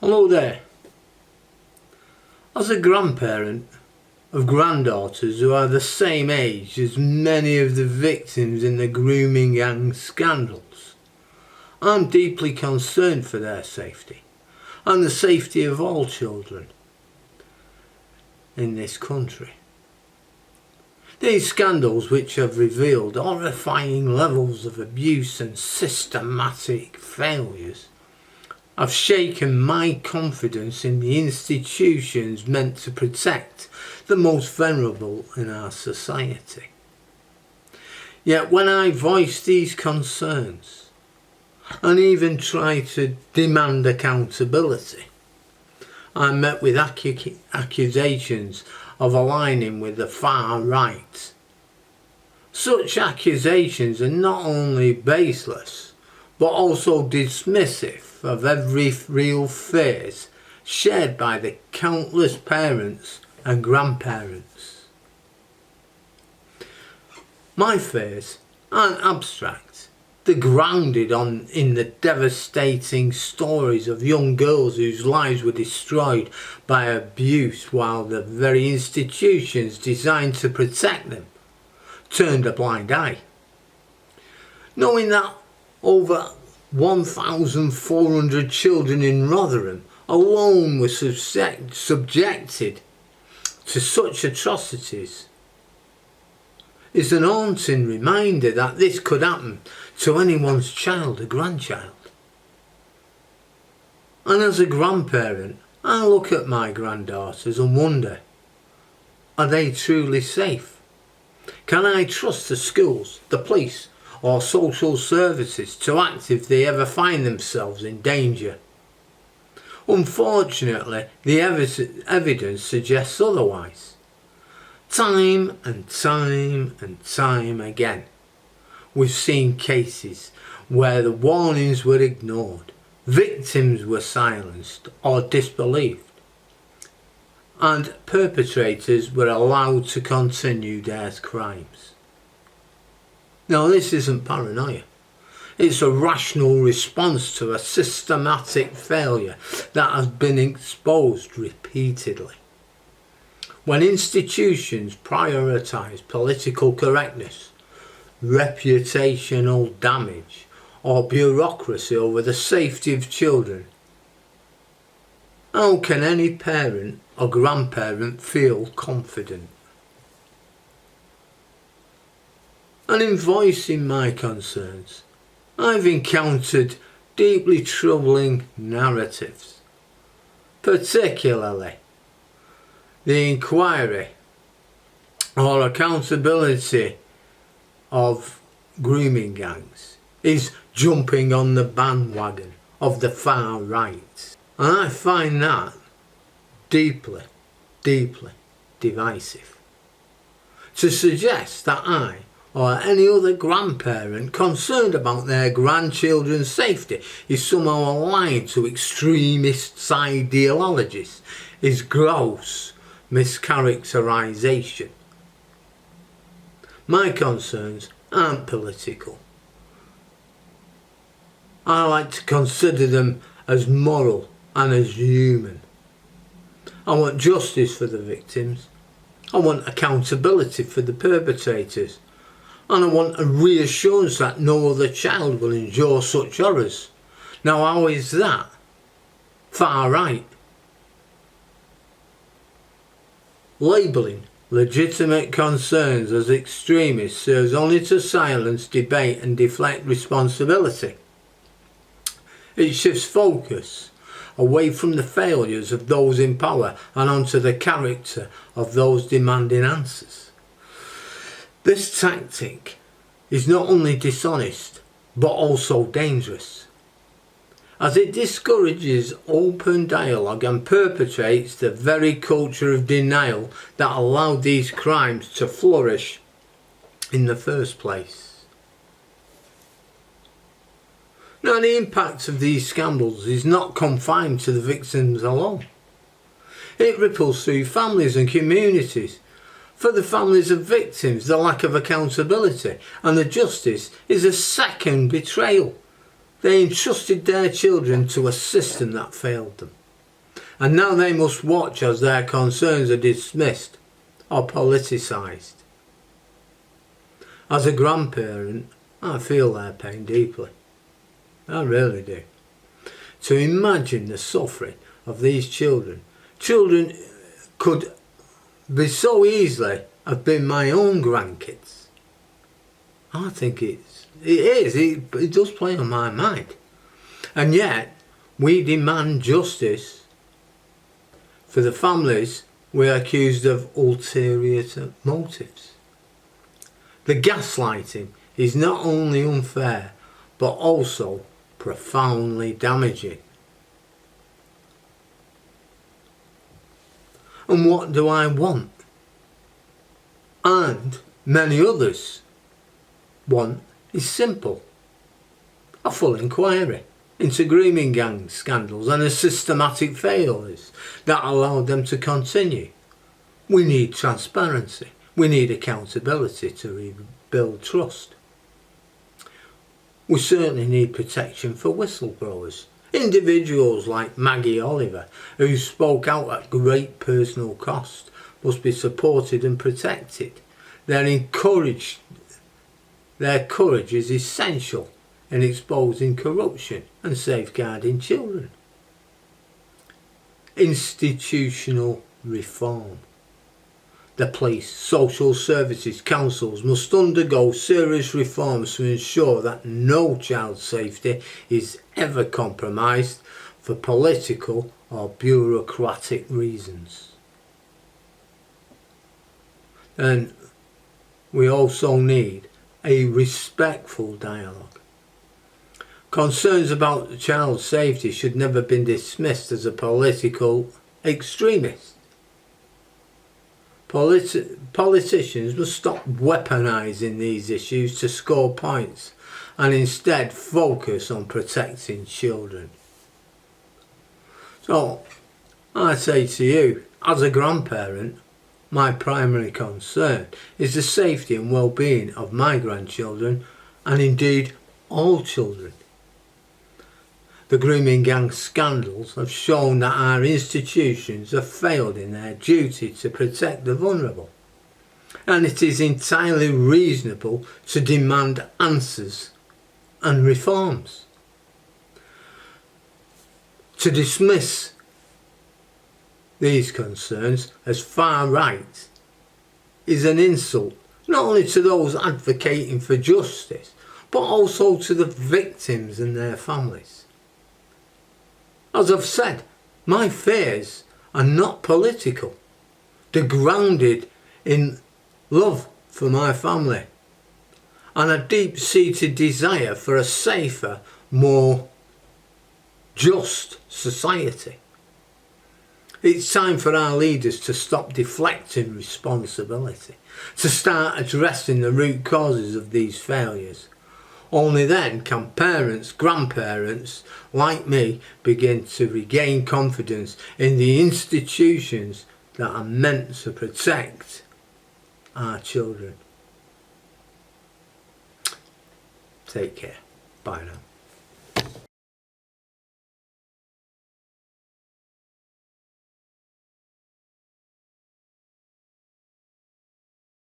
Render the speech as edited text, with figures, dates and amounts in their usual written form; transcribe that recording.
Hello there. As a grandparent of granddaughters who are the same age as many of the victims in the grooming gang scandals, I'm deeply concerned for their safety and the safety of all children in this country. These scandals, which have revealed horrifying levels of abuse and systematic failures, have shaken my confidence in the institutions meant to protect the most vulnerable in our society. Yet when I voice these concerns and even try to demand accountability, I'm met with accusations of aligning with the far right. Such accusations are not only baseless, but also dismissive of every real fears shared by the countless parents and grandparents. My fears aren't abstract. They're grounded in the devastating stories of young girls whose lives were destroyed by abuse while the very institutions designed to protect them turned a blind eye. Knowing that over 1,400 children in Rotherham alone were subjected to such atrocities is an haunting reminder that this could happen to anyone's child or grandchild. And as a grandparent, I look at my granddaughters and wonder, are they truly safe? Can I trust the schools, the police, or social services to act if they ever find themselves in danger? Unfortunately, the evidence suggests otherwise. Time and time and time again, we've seen cases where the warnings were ignored, victims were silenced or disbelieved, and perpetrators were allowed to continue their crimes. Now, this isn't paranoia. It's a rational response to a systematic failure that has been exposed repeatedly. When institutions prioritise political correctness, reputational damage, or bureaucracy over the safety of children, how can any parent or grandparent feel confident? And in voicing my concerns, I've encountered deeply troubling narratives, particularly the inquiry or accountability of grooming gangs is jumping on the bandwagon of the far right. And I find that deeply, deeply divisive. To suggest that I or any other grandparent concerned about their grandchildren's safety is somehow aligned to extremist ideologies is gross mischaracterization. My concerns aren't political. I like to consider them as moral and as human. I want justice for the victims. I want accountability for the perpetrators. And I want a reassurance that no other child will endure such horrors. Now, how is that far right? Labelling legitimate concerns as extremists serves only to silence debate and deflect responsibility. It shifts focus away from the failures of those in power and onto the character of those demanding answers. This tactic is not only dishonest but also dangerous, as it discourages open dialogue and perpetrates the very culture of denial that allowed these crimes to flourish in the first place. Now, the impact of these scandals is not confined to the victims alone. It ripples through families and communities. For the families of victims, the lack of accountability and the justice is a second betrayal. They entrusted their children to a system that failed them. And now they must watch as their concerns are dismissed or politicised. As a grandparent, I feel their pain deeply. I really do. To imagine the suffering of these children. Children could be so easily have been my own grandkids. I think it does play on my mind. And yet, we demand justice for the families we're accused of ulterior motives. The gaslighting is not only unfair, but also profoundly damaging. And what do I want? And many others want is simple. A full inquiry into grooming gang scandals and the systematic failures that allowed them to continue. We need transparency. We need accountability to rebuild trust. We certainly need protection for whistleblowers. Individuals like Maggie Oliver, who spoke out at great personal cost, must be supported and protected. Their courage is essential in exposing corruption and safeguarding children. Institutional reform. The police, social services, councils must undergo serious reforms to ensure that no child's safety is ever compromised for political or bureaucratic reasons. And we also need a respectful dialogue. Concerns about the child's safety should never be dismissed as a political extremist. Politicians must stop weaponising these issues to score points and instead focus on protecting children. So, I say to you, as a grandparent, my primary concern is the safety and well-being of my grandchildren and indeed all children. The grooming gang scandals have shown that our institutions have failed in their duty to protect the vulnerable, and it is entirely reasonable to demand answers and reforms. To dismiss these concerns as far right is an insult not only to those advocating for justice, but also to the victims and their families. As I've said, my fears are not political. They're grounded in love for my family and a deep-seated desire for a safer, more just society. It's time for our leaders to stop deflecting responsibility, to start addressing the root causes of these failures. Only then can parents, grandparents like me begin to regain confidence in the institutions that are meant to protect our children. Take care. Bye now.